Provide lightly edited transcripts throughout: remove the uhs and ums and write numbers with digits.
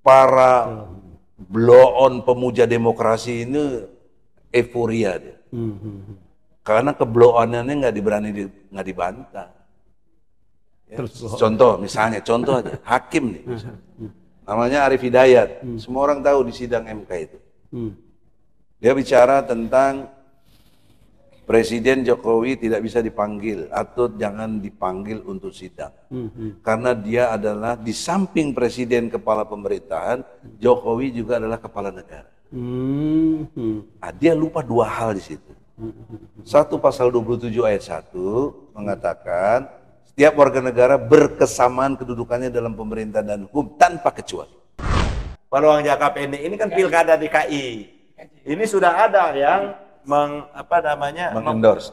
para blow-on pemuja demokrasi ini euforia dia. Karena keblow-onnya nggak dibantah. Ya, contoh aja, hakim nih, namanya Arif Hidayat, semua orang tahu di sidang MK itu. Dia bicara tentang Presiden Jokowi tidak bisa dipanggil atau jangan dipanggil untuk sidang. Karena dia adalah di samping Presiden kepala pemerintahan, Jokowi juga adalah kepala negara. Nah, dia lupa dua hal di situ. Satu, pasal 27 ayat 1 mengatakan setiap warga negara berkesamaan kedudukannya dalam pemerintah dan hukum tanpa kecuali. Peluang jangka pendek ini kan pilkada DKI. Ini sudah ada yang mengendorse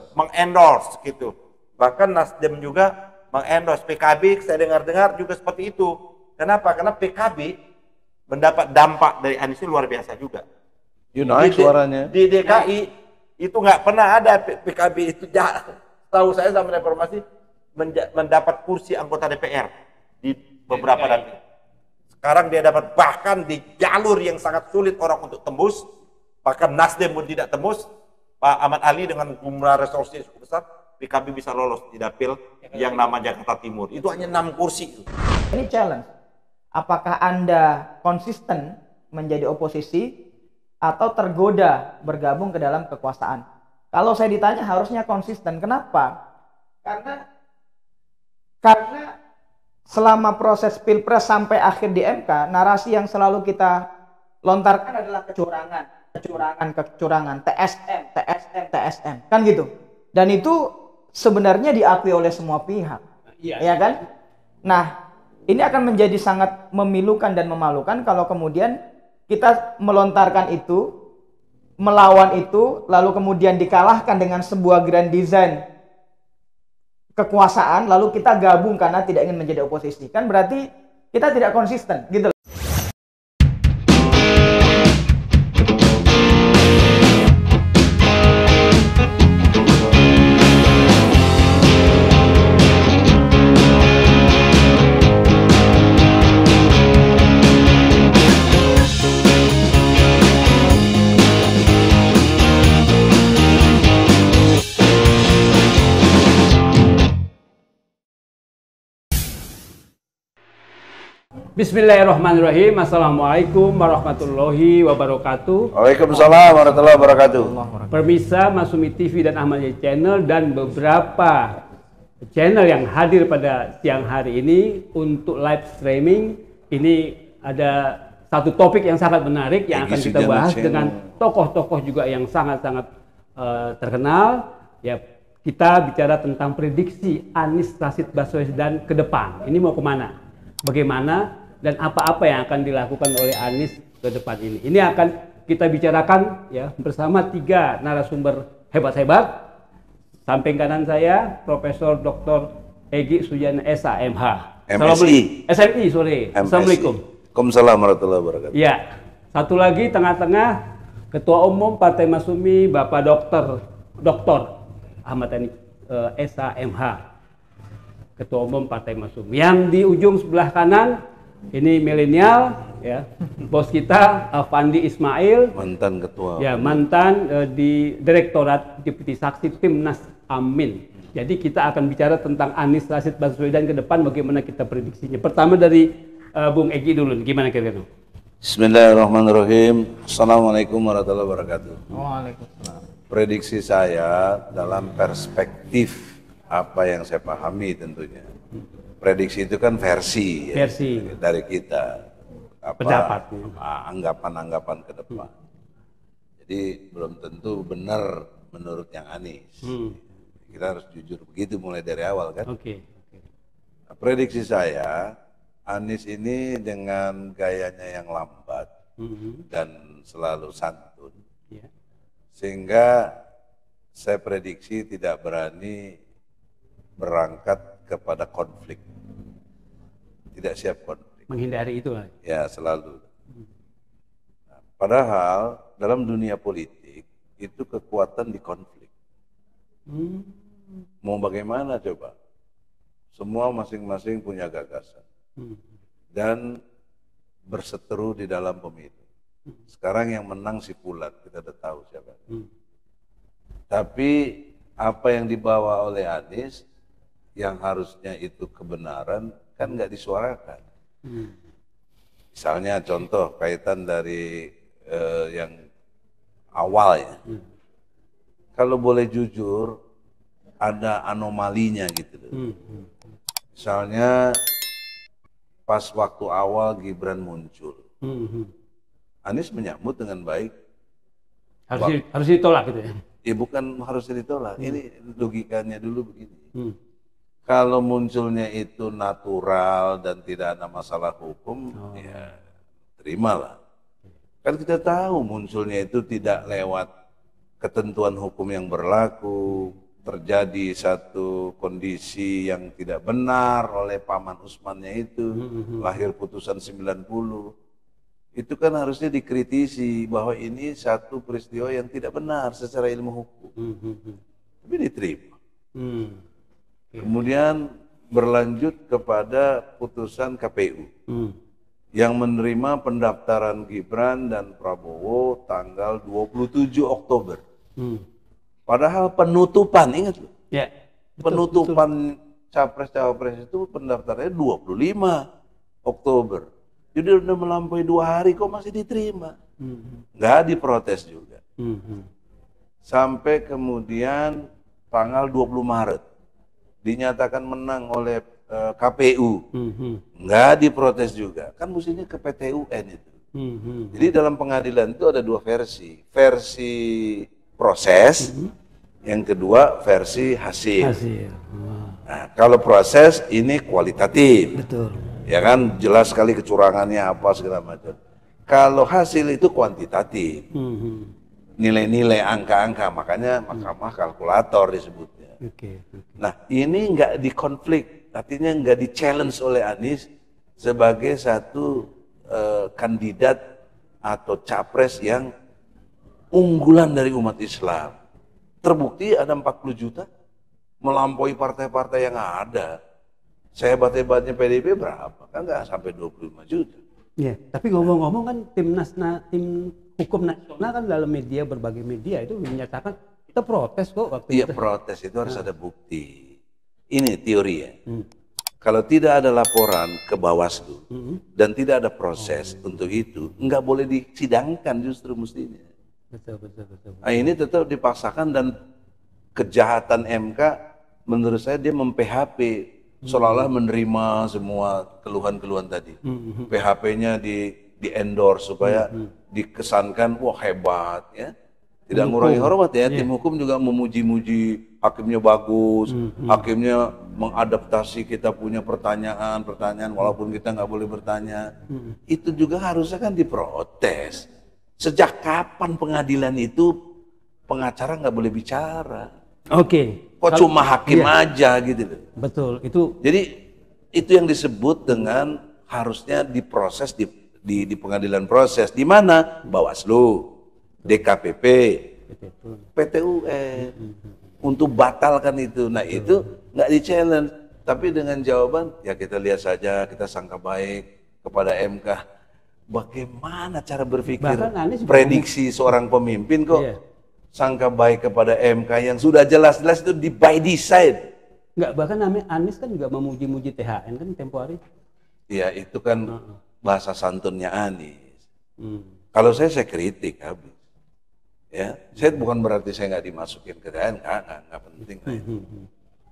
gitu. Bahkan Nasdem juga mengendorse, PKB saya dengar-dengar juga seperti itu. Kenapa? Karena PKB mendapat dampak dari Anies itu luar biasa juga. Naik suaranya. Di DKI itu nggak pernah ada PKB itu, tahu saya sama informasi mendapat kursi anggota DPR di beberapa dapil. Sekarang dia dapat bahkan di jalur yang sangat sulit orang untuk tembus, bahkan Nasdem pun tidak tembus. Pak Ahmad Ali dengan jumlah resources cukup besar, PKB bisa lolos di dapil yang nama Jakarta Timur. Itu hanya 6 kursi. Ini challenge. Apakah Anda konsisten menjadi oposisi atau tergoda bergabung ke dalam kekuasaan? Kalau saya ditanya harusnya konsisten. Kenapa? Karena selama proses pilpres sampai akhir di MK, narasi yang selalu kita lontarkan adalah kecurangan, TSM, kan gitu. Dan itu sebenarnya diakui oleh semua pihak, ya kan? Nah, ini akan menjadi sangat memilukan dan memalukan kalau kemudian kita melontarkan itu, melawan itu, lalu kemudian dikalahkan dengan sebuah grand design kekuasaan, lalu kita gabung karena tidak ingin menjadi oposisi. Kan berarti kita tidak konsisten, gitu. Bismillahirrahmanirrahim. Assalamualaikum warahmatullahi wabarakatuh. Waalaikumsalam warahmatullahi wabarakatuh. Pemirsa Masumi TV dan Ahmadiyah Channel dan beberapa channel yang hadir pada siang hari ini untuk live streaming. Ini ada satu topik yang sangat menarik yang akan kita bahas dengan tokoh-tokoh juga yang sangat-sangat terkenal. Ya, kita bicara tentang prediksi Anies Rashid Baswedan ke depan. Ini mau kemana? Bagaimana dan apa-apa yang akan dilakukan oleh Anies ke depan ini. Ini akan kita bicarakan ya bersama 3 narasumber hebat-hebat. Samping kanan saya Profesor Dr. Egy Sujana SH MH. SMI, sorry. Assalamualaikum. Waalaikumsalam warahmatullahi wabarakatuh. Ya, satu lagi tengah-tengah Ketua Umum Partai Masumi Bapak Dr. Ahmad Dhani SH MH. Ketua Umum Partai Masumi. Yang di ujung sebelah kanan ini milenial ya, bos kita Fandi Ismail, mantan ketua. Ya, mantan di Direktorat Deputi Saksi Timnas Amin. Jadi kita akan bicara tentang Anies Rashid Baswedan ke depan, bagaimana kita prediksinya. Pertama dari Bung Egy dulu, gimana kira-kira? Bismillahirrahmanirrahim. Assalamualaikum warahmatullahi wabarakatuh. Waalaikumsalam. Prediksi saya dalam perspektif apa yang saya pahami tentunya. Prediksi itu kan versi dari kita, anggapan-anggapan ke depan. Jadi belum tentu benar menurut yang Anies. Kita harus jujur begitu mulai dari awal kan. Nah, prediksi saya, Anies ini dengan gayanya yang lambat dan selalu santun, sehingga saya prediksi tidak berani berangkat kepada konflik. Tidak siap konflik. Menghindari itu. Ya, selalu. Nah, padahal dalam dunia politik itu kekuatan di konflik. Mau bagaimana coba? Semua masing-masing punya gagasan. Dan berseteru di dalam pemilu. Sekarang yang menang si Fulan, kita udah tahu siapa. Tapi apa yang dibawa oleh Anies yang harusnya itu kebenaran kan nggak disuarakan. Misalnya contoh kaitan dari yang awal ya. Kalau boleh jujur ada anomalinya gitu. Misalnya pas waktu awal Gibran muncul, Anies menyambut dengan baik. Harus ditolak gitu ya? Ya bukan harus ditolak. Ini logikanya dulu begini. Kalau munculnya itu natural dan tidak ada masalah hukum, ya terimalah. Kan kita tahu munculnya itu tidak lewat ketentuan hukum yang berlaku, terjadi satu kondisi yang tidak benar oleh Paman Usmannya itu, lahir putusan 90. Itu kan harusnya dikritisi bahwa ini satu peristiwa yang tidak benar secara ilmu hukum. Tapi diterima. Kemudian berlanjut kepada putusan KPU yang menerima pendaftaran Gibran dan Prabowo tanggal 27 Oktober. Padahal penutupan, ingat loh, Ya. penutupan capres-cawapres itu pendaftarannya 25 Oktober. Jadi udah melampaui 2 hari kok masih diterima. Nggak diprotes juga. Sampai kemudian tanggal 20 Maret dinyatakan menang oleh KPU. Nggak diprotes juga. Kan mestinya ke PT UN itu. Jadi dalam pengadilan itu ada 2 versi. Versi proses, yang kedua versi hasil. Nah, kalau proses ini kualitatif. Betul. Ya kan jelas sekali kecurangannya apa segala macam. Kalau hasil itu kuantitatif. Nilai-nilai angka-angka, makanya mahkamah kalkulator disebutnya. Nah, ini nggak dikonflik, artinya nggak di-challenge oleh Anies sebagai satu kandidat atau capres yang unggulan dari umat Islam. Terbukti ada 40 juta, melampaui partai-partai yang ada. Sehebat-hebatnya PDIP berapa? Kan nggak sampai 25 juta. Ya, tapi ngomong-ngomong kan tim hukum nasional kan dalam media, berbagai media itu menyatakan kita protes kok waktu Iya, itu. protes itu harus ada bukti. Ini teori ya. Kalau tidak ada laporan ke Bawaslu dan tidak ada proses untuk itu, nggak boleh disidangkan justru mestinya. Betul. Nah, ini tetap dipaksakan dan kejahatan MK menurut saya dia mem-PHP seolah-olah menerima semua keluhan-keluhan tadi. PHP-nya di-endorse supaya dikesankan wah hebat ya. Tidak mengurangi hormat ya, tim hukum juga memuji-muji hakimnya bagus, hakimnya mengadaptasi kita punya pertanyaan walaupun kita nggak boleh bertanya. Itu juga harusnya kan diprotes. Sejak kapan pengadilan itu pengacara nggak boleh bicara? Kok cuma hakim aja gitu loh. Betul, itu. Jadi itu yang disebut dengan harusnya diproses di pengadilan proses. Di mana? Bawaslu, DKPP, PT UN. Untuk batalkan itu. Nah itu nggak di-challenge. Tapi dengan jawaban, ya kita lihat saja, kita sangka baik kepada MK. Bagaimana cara berpikir prediksi seorang pemimpin kok sangka baik kepada MK yang sudah jelas-jelas itu di by design. Enggak, bahkan Anies kan juga memuji-muji THN kan tempo hari. Iya, itu kan bahasa santunnya Anies. Kalau saya kritik habis. Ya, saya bukan berarti saya nggak dimasukin ke THN, nggak penting.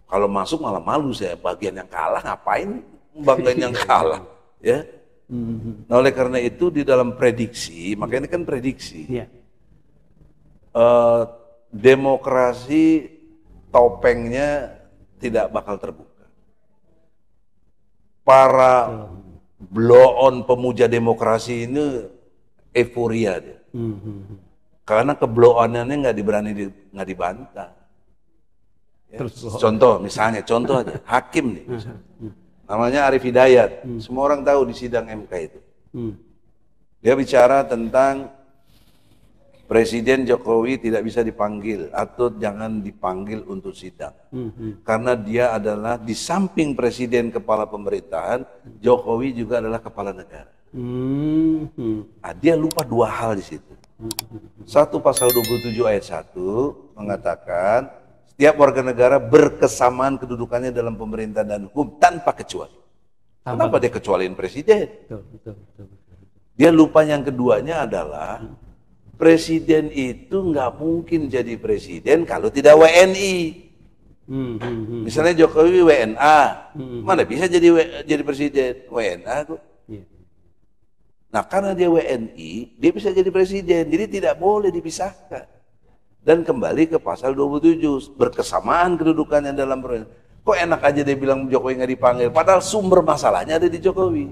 Kalau masuk malah malu saya, bagian yang kalah ngapain bagian yang kalah, ya. Nah, oleh karena itu di dalam prediksi, makanya ini kan prediksi. Demokrasi topengnya tidak bakal terbuka. Para blow-on pemuja demokrasi ini euforia dia. Karena keblow-onannya nggak dibantah. Ya. Contoh aja, hakim nih. Namanya Arif Hidayat. Semua orang tahu di sidang MK itu. Dia bicara tentang Presiden Jokowi tidak bisa dipanggil atau jangan dipanggil untuk sidang. Karena dia adalah di samping presiden kepala pemerintahan, Jokowi juga adalah kepala negara. Dia lupa dua hal di situ. Satu, pasal 27 ayat 1 mengatakan setiap warga negara berkesamaan kedudukannya dalam pemerintahan dan hukum tanpa kecuali. Kenapa dia kecualiin presiden? Betul. Dia lupa yang keduanya adalah presiden itu nggak mungkin jadi presiden kalau tidak WNI. Misalnya Jokowi WNA, mana bisa jadi presiden? WNA kok. Nah, karena dia WNI, dia bisa jadi presiden, jadi tidak boleh dipisahkan. Dan kembali ke pasal 27, berkesamaan kedudukannya dalam pemerintahan. Kok enak aja dia bilang Jokowi nggak dipanggil, padahal sumber masalahnya ada di Jokowi.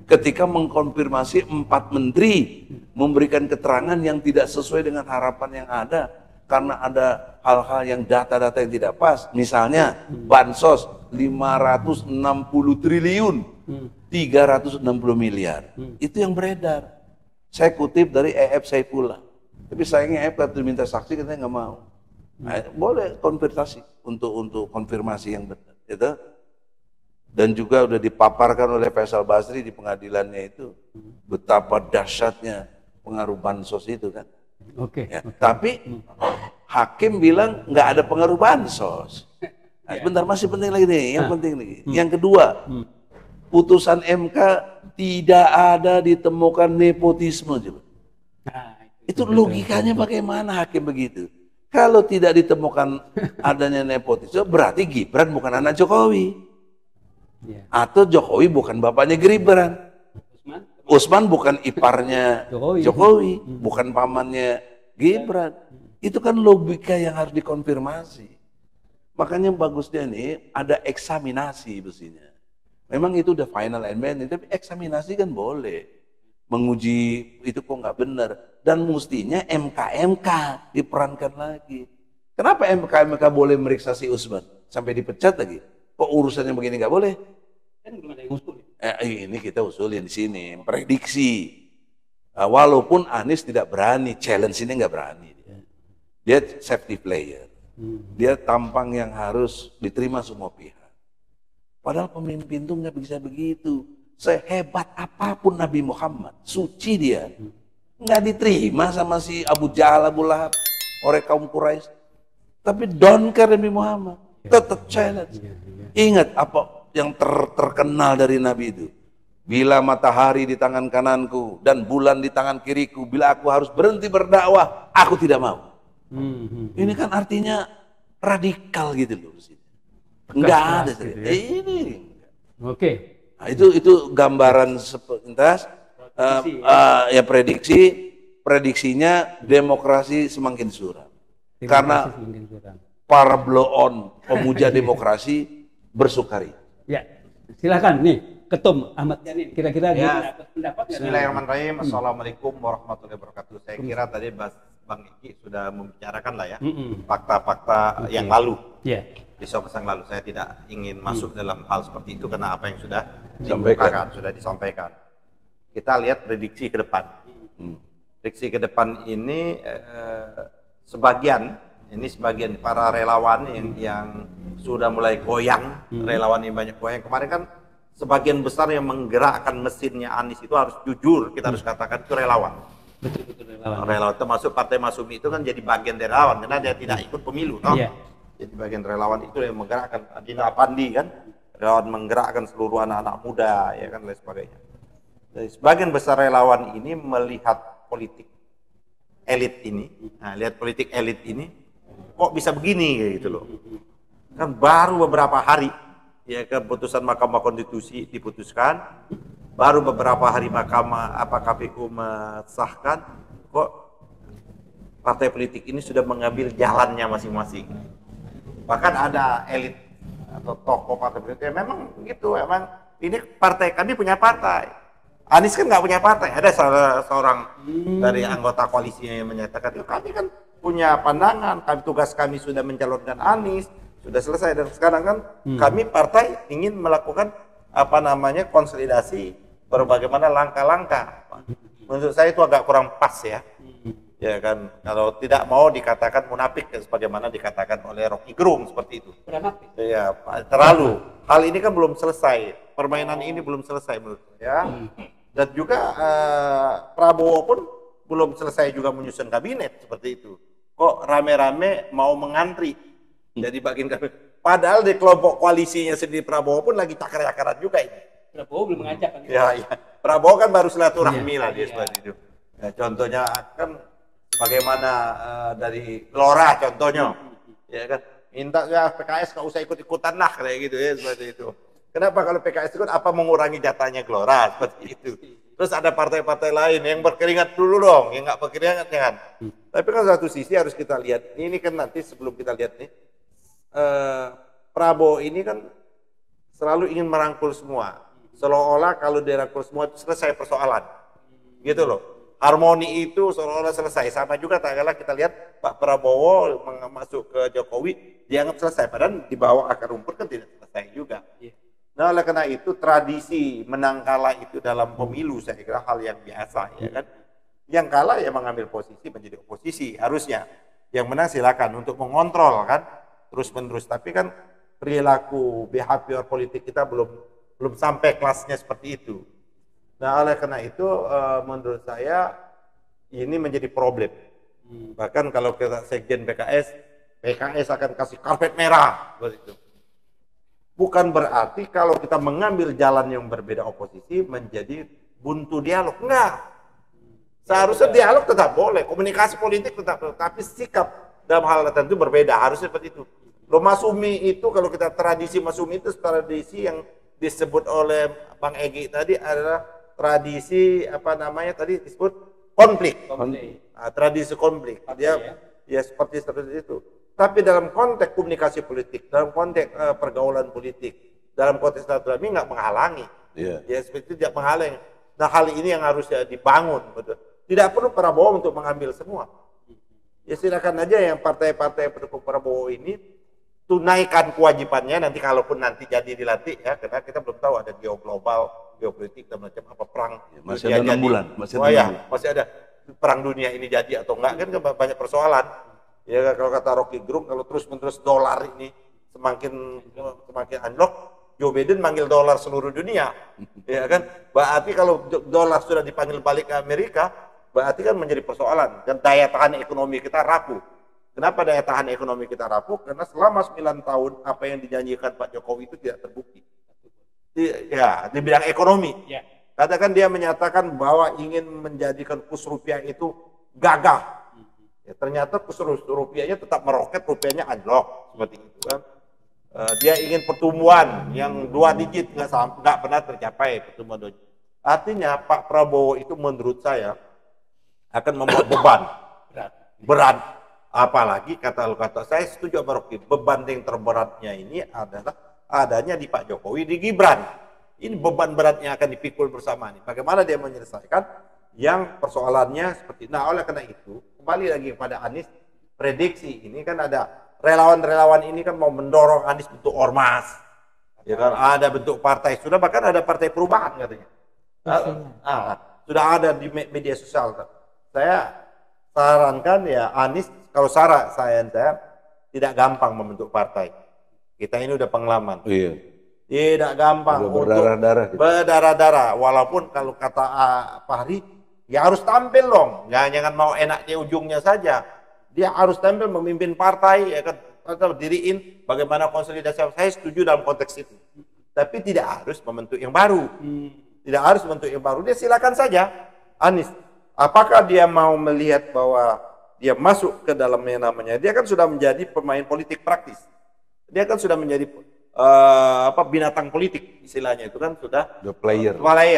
Ketika mengkonfirmasi 4 menteri, memberikan keterangan yang tidak sesuai dengan harapan yang ada, karena ada hal-hal yang data-data yang tidak pas. Misalnya, bansos 560 triliun. 360 miliar. Itu yang beredar. Saya kutip dari EF Saifullah. Tapi sayangnya EF kalau diminta saksi katanya nggak mau. Nah, boleh konfirmasi untuk konfirmasi yang benar, gitu. Dan juga udah dipaparkan oleh Faisal Basri di pengadilannya itu betapa dahsyatnya pengaruh bansos itu kan. Ya, tapi hakim bilang nggak ada pengaruh bansos. Nah, sebentar, masih penting lagi nih, yang penting lagi. Yang kedua, putusan MK tidak ada ditemukan nepotisme. Itu logikanya bagaimana hakim begitu? Kalau tidak ditemukan adanya nepotisme, berarti Gibran bukan anak Jokowi. Atau Jokowi bukan bapaknya Gibran. Usman bukan iparnya Jokowi, bukan pamannya Gibran. Itu kan logika yang harus dikonfirmasi. Makanya bagusnya nih ada eksaminasi mestinya. Memang itu udah final and binding, tapi eksaminasi kan boleh. Menguji itu kok nggak benar. Dan mestinya MK diperankan lagi. Kenapa MK boleh meriksa si Usman? Sampai dipecat lagi. Kok urusannya begini nggak boleh? Kan belum ada yang usul. Ini kita usulin di sini, prediksi. Walaupun Anies tidak berani, challenge ini nggak berani. Dia safety player. Dia tampang yang harus diterima semua pihak. Padahal pemimpin itu nggak bisa begitu. Sehebat apapun Nabi Muhammad, suci dia, nggak diterima sama si Abu Jahal, Abu Lahab, oleh kaum Quraisy. Tapi don't care Nabi Muhammad, tetap challenge. Ingat apa yang terkenal dari Nabi itu. Bila matahari di tangan kananku dan bulan di tangan kiriku, bila aku harus berhenti berdakwah, aku tidak mau. Ini kan artinya radikal gitu loh. Enggak ada gitu ya. Ini. Oke. Nah, itu gambaran sepintas ya prediksinya demokrasi semakin suram. Karena para blow-on pemuja demokrasi bersukaria. Ya, silakan nih Ketum Ahmad Yani, kira-kira ya, pendapat. Bismillahirrahmanirrahim. Assalamualaikum warahmatullahi wabarakatuh. Saya kira tadi Bang Iki sudah membicarakan lah ya fakta-fakta yang lalu. Besok yang lalu saya tidak ingin masuk dalam hal seperti itu karena apa yang sudah disampaikan. Kita lihat prediksi ke depan. Prediksi ke depan ini sebagian para relawan yang sudah mulai goyang, relawan ini banyak goyang. Kemarin kan sebagian besar yang menggerakkan mesinnya Anies itu harus jujur, kita harus katakan itu relawan. Betul relawan. Relawan termasuk Partai Masyumi itu kan jadi bagian dari relawan karena dia tidak ikut pemilu, toh. Jadi bagian relawan itu yang menggerakkan Adina Pandi kan, relawan menggerakkan seluruh anak-anak muda ya kan, lain sebagainya. Jadi sebagian besar relawan ini melihat politik elit ini, lihat politik elit ini kok bisa begini gitu loh. Kan baru beberapa hari ya keputusan Mahkamah Konstitusi diputuskan, baru beberapa hari KPU mensahkan, kok partai politik ini sudah mengambil jalannya masing-masing. Bahkan ada elit atau tokoh partai politik ya memang gitu, memang ini partai, kami punya partai. Anies kan nggak punya partai. Ada seorang dari anggota koalisinya yang menyatakan, kami kan punya pandangan, tugas kami sudah mencalonkan Anies, sudah selesai, dan sekarang kan kami partai ingin melakukan konsolidasi bagaimana langkah-langkah. Menurut saya itu agak kurang pas ya. Ya kan, kalau tidak mau dikatakan munafik sebagaimana dikatakan oleh Rocky Gerung seperti itu. Ya, terlalu. Hal ini kan belum selesai. Permainan ini belum selesai menurut saya. Dan juga Prabowo pun belum selesai juga menyusun kabinet seperti itu. Kok rame-rame mau mengantri jadi bagian kabinet. Padahal di kelompok koalisinya sendiri Prabowo pun lagi cakar-cakaran juga ini. Prabowo belum mengajak kan? Ya. Prabowo kan baru silaturahmi lah dia seperti itu. Ya, contohnya kan bagaimana dari Gelora contohnya, ya kan minta ya PKS nggak usah ikut-ikutan lah kayak gitu ya seperti itu. Kenapa kalau PKS ikut apa mengurangi jatahnya Gelora seperti itu? Terus ada partai-partai lain yang berkeringat dulu dong, yang nggak berkeringat jangan. Tapi kan satu sisi harus kita lihat, ini kan nanti sebelum kita lihat nih, Prabowo ini kan selalu ingin merangkul semua. Seolah-olah kalau dirangkul semua itu selesai persoalan. Gitu loh. Harmoni itu seolah-olah selesai. Sama juga tak kalah kita lihat Pak Prabowo masuk ke Jokowi, dianggap selesai. Padahal di bawah akar rumput kan tidak selesai juga. Nah, oleh karena itu tradisi menang kalah itu dalam pemilu saya kira hal yang biasa, ya kan. Yang kalah ya mengambil posisi menjadi oposisi harusnya. Yang menang silakan untuk mengontrol kan terus-menerus. Tapi kan perilaku behavior politik kita belum sampai kelasnya seperti itu. Nah, oleh karena itu menurut saya ini menjadi problem. Bahkan kalau kita sekjen PKS akan kasih karpet merah begitu. Bukan berarti kalau kita mengambil jalan yang berbeda oposisi menjadi buntu dialog. Enggak. Seharusnya dialog tetap boleh, komunikasi politik tetap boleh, tapi sikap dalam hal tertentu berbeda, harusnya seperti itu. Loh, Masumi itu kalau kita tradisi Masumi itu tradisi yang disebut oleh Bang Egy tadi adalah tradisi apa namanya tadi disebut konflik. Nah, tradisi konflik. Dia ya seperti itu. Tapi dalam konteks komunikasi politik, dalam konteks pergaulan politik, dalam konteks silaturahmi nggak menghalangi. Ya seperti itu tidak menghalangi. Nah, hal ini yang harusnya dibangun, betul. Tidak perlu Prabowo untuk mengambil semua. Ya silakan aja yang partai-partai pendukung Prabowo ini tunaikan kewajibannya nanti kalaupun nanti jadi dilantik ya, karena kita belum tahu ada geoglobal, geopolitik dan macam apa perang. Ya, masih ada 6 bulan. Masih ada perang dunia ini jadi atau enggak kan banyak persoalan. Ya kalau kata Rocky Gerung kalau terus-menerus dolar ini semakin anjlok, Joe Biden manggil dolar seluruh dunia. Ya kan? Berarti kalau dolar sudah dipanggil balik ke Amerika, berarti kan menjadi persoalan dan daya tahan ekonomi kita rapuh. Kenapa daya tahan ekonomi kita rapuh? Karena selama 9 tahun apa yang dijanjikan Pak Jokowi itu tidak terbukti. Ya, di bidang ekonomi. Katakan dia menyatakan bahwa ingin menjadikan kurs rupiah itu gagah. Ya, ternyata kurs rupiahnya tetap meroket, rupiahnya anjlok seperti itu kan. Dia ingin pertumbuhan yang 2 digit nggak pernah tercapai pertumbuhan 2 digit. Artinya Pak Prabowo itu menurut saya akan membuat beban berat. Apalagi kata saya setuju sama Rocky, beban yang terberatnya ini adalah adanya di Pak Jokowi, di Gibran. Ini beban berat yang akan dipikul bersama nih. Bagaimana dia menyelesaikan yang persoalannya seperti. Nah, oleh karena itu kembali lagi kepada Anies, prediksi ini kan ada relawan-relawan ini kan mau mendorong Anies bentuk ormas, ya kan ada bentuk partai, sudah bahkan ada partai perubahan katanya. Sudah ada di media sosial. Saya sarankan ya Anies, kalau saya tidak gampang membentuk partai. Kita ini udah pengalaman. Tidak gampang untuk berdarah-darah. Walaupun kalau kata Pak Hari, ya harus tampil dong. Jangan mau enaknya ujungnya saja. Dia harus tampil memimpin partai, ya kan, diriin bagaimana konsolidasi. Saya setuju dalam konteks itu. Tapi tidak harus membentuk yang baru. Tidak harus membentuk yang baru. Dia silakan saja. Anies, apakah dia mau melihat bahwa dia masuk ke dalam yang namanya, dia kan sudah menjadi pemain politik praktis. Dia kan sudah menjadi binatang politik istilahnya, itu kan sudah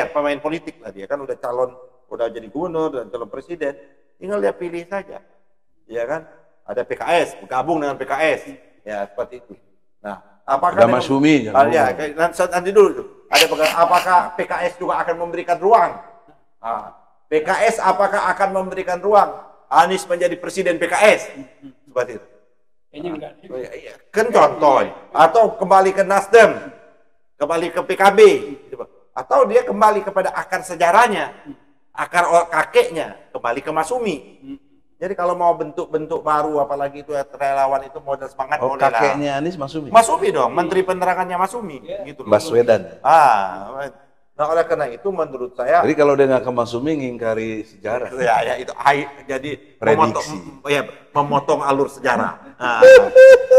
pemain politik lah, dia kan udah calon, udah jadi gubernur dan calon presiden, tinggal dia pilih saja, ya kan. Ada PKS, bergabung dengan PKS, ya seperti itu. Nah, apakah Masumi? Nanti dulu, apakah PKS juga akan memberikan ruang? PKS apakah akan memberikan ruang Anies menjadi presiden PKS? Seperti itu. Kan contoh, atau kembali ke Nasdem, kembali ke PKB, atau dia kembali kepada akar sejarahnya, akar kakeknya, kembali ke Masumi. Jadi kalau mau bentuk-bentuk baru, apalagi itu relawan itu modal semangat, kakeknya Anies Masumi. Masumi dong, Menteri Penerangannya Masumi, gitu. Baswedan. Nah, oleh karena itu menurut saya, Jadi kalau dia nggak ke Masumi ngingkari sejarah. ya itu jadi Prediksi. memotong alur sejarah. Nah,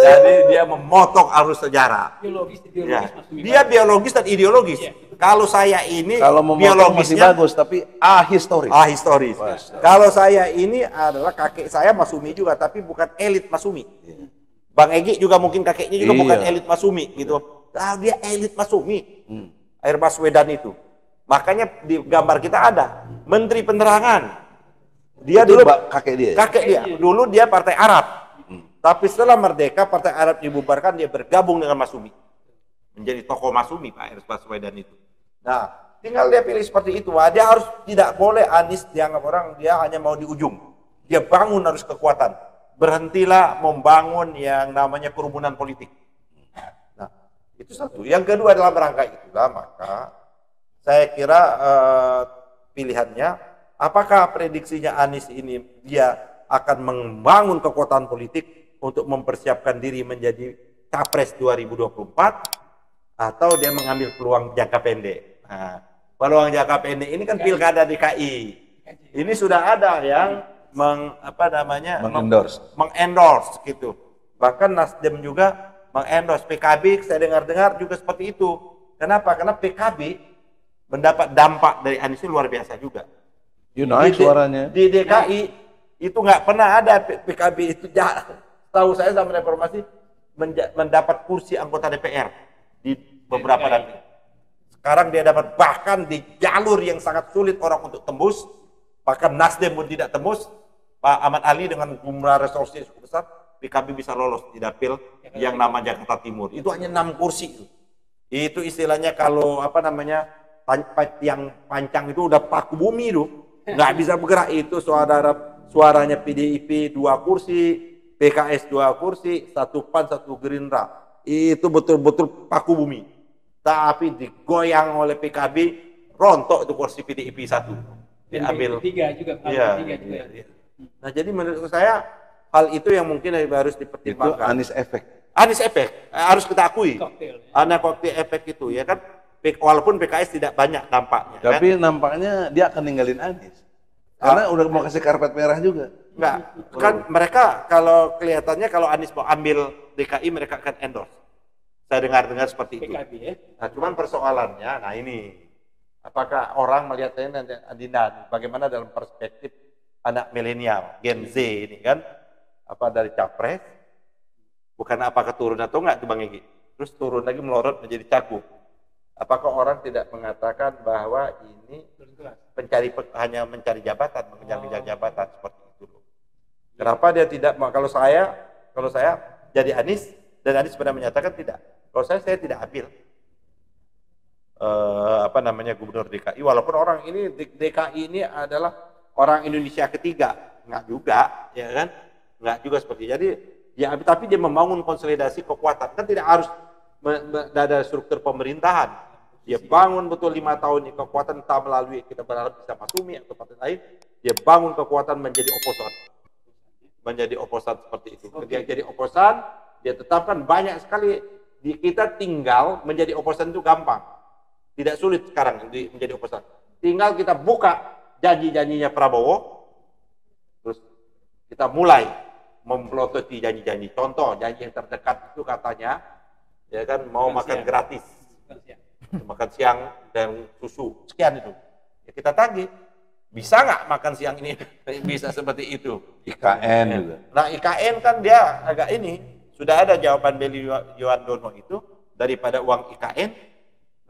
jadi dia memotong alur sejarah. Biologis, Ya. Masumi. Dia biologis dan ideologis. Kalau saya ini Kalau memotong masih biologisnya bagus, tapi ahistoris. historis. Kalau saya ini adalah kakek saya Masumi juga, tapi bukan elit Masumi. Bang Egy juga mungkin kakeknya juga bukan Iya. elit Masumi gitu. Ah, dia elit Masumi. Air Baswedan itu. Makanya di gambar kita ada Menteri Penerangan. Dia Itu dulu kakek dia. kakek dia. Dulu dia Partai Arab. Tapi setelah merdeka Partai Arab dibubarkan, dia bergabung dengan Masumi. Menjadi tokoh Masumi Pak Air Baswedan itu. Nah, tinggal dia pilih seperti itu. Wah, dia harus tidak boleh Anies dianggap orang dia hanya mau di ujung. Dia bangun harus kekuatan. Berhentilah membangun yang namanya kerumunan politik. Nah, itu satu. Yang kedua dalam rangka itulah maka saya kira pilihannya, apakah prediksinya Anies ini dia akan membangun kekuatan politik untuk mempersiapkan diri menjadi Capres 2024 atau dia mengambil peluang jangka pendek. Nah, peluang jangka pendek ini kan pilkada DKI. Ini sudah ada yang mengendorse gitu. Bahkan Nasdem juga mengendorse, PKB saya dengar-dengar juga seperti itu. Kenapa? Karena PKB mendapat dampak dari Anies luar biasa juga. Naik suaranya. Di DKI itu nggak pernah ada PKB itu tahu saya sama reformasi mendapat kursi anggota DPR di beberapa dapil. Sekarang dia dapat bahkan di jalur yang sangat sulit orang untuk tembus, bahkan Nasdem pun tidak tembus. Pak Ahmad Ali dengan jumlah resource yang cukup besar, PKB bisa lolos di dapil yang nama Jakarta Timur. Itu hanya 6 kursi. Itu istilahnya kalau yang pancang itu udah paku bumi itu, nggak bisa bergerak. Itu suaranya PDIP 2 kursi, PKS 2 kursi, 1 PAN, 1 Gerindra. Itu betul-betul paku bumi. Tapi digoyang oleh PKB, rontok itu kursi PDIP 1. Diambil. Iya. Nah, jadi menurut saya hal itu yang mungkin harus dipertimbangkan. Itu Anies efek. Anies efek harus kita akui. Ada koktail efek itu ya kan. Walaupun PKS tidak banyak dampaknya. Tapi nampaknya dia akan ninggalin Anies. Karena udah mau kasih karpet merah juga. Enggak. Kan mereka kalau kelihatannya kalau Anies mau ambil DKI mereka akan endorse. Saya dengar-dengar seperti itu. PKB, ya? Nah, cuman persoalannya, nah ini apakah orang melihatnya Adinda bagaimana dalam perspektif anak milenial, Gen Z ini kan, apa dari capres, bukan apakah turun atau enggak itu Bang Egy, terus turun lagi melorot menjadi cagup. Apakah orang tidak mengatakan bahwa ini hanya mencari jabatan, mengejar jabatan seperti itu? Kenapa dia tidak? Kalau saya jadi Anies dan Anies pernah menyatakan tidak. Kalau saya tidak ambil gubernur DKI, walaupun orang ini DKI ini adalah orang Indonesia ketiga, nggak juga, ya kan? Nggak juga seperti jadi ya, tapi dia membangun konsolidasi kekuatan, kan tidak harus ada struktur pemerintahan. Dia bangun betul 5 tahun ini kekuatan, entah melalui kita berharap bisa Masumi atau partai lain, dia bangun kekuatan menjadi oposan seperti itu. Dia jadi oposan, dia tetapkan banyak sekali. Kita tinggal menjadi oposan itu gampang, tidak sulit sekarang menjadi oposan. Tinggal kita buka janji-janjinya Prabowo, terus kita mulai memplototi janji-janji. Contoh, janji yang terdekat itu katanya, ya kan mau makan gratis, makan siang dan susu, sekian itu. Ya kita tagih, bisa nggak makan siang ini bisa seperti itu? IKN juga. Nah IKN kan dia agak ini, sudah ada jawaban Beli Yuwandono itu, daripada uang IKN,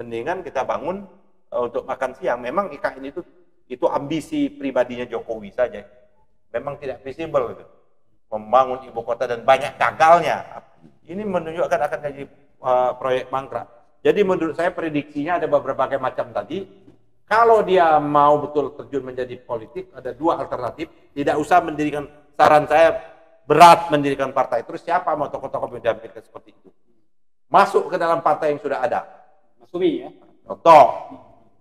mendingan kita bangun untuk makan siang. Memang IKN itu ambisi pribadinya Jokowi saja. Memang tidak visible gitu. Membangun ibu kota dan banyak gagalnya. Ini menunjukkan akan jadi proyek mangkrak. Jadi menurut saya prediksinya ada berbagai macam tadi. Kalau dia mau betul terjun menjadi politik, ada 2 alternatif. Tidak usah mendirikan, saran saya berat mendirikan partai. Terus siapa mau tokoh-tokoh mendampingkan seperti itu? Masuk ke dalam partai yang sudah ada. Masumi, ya? Contoh,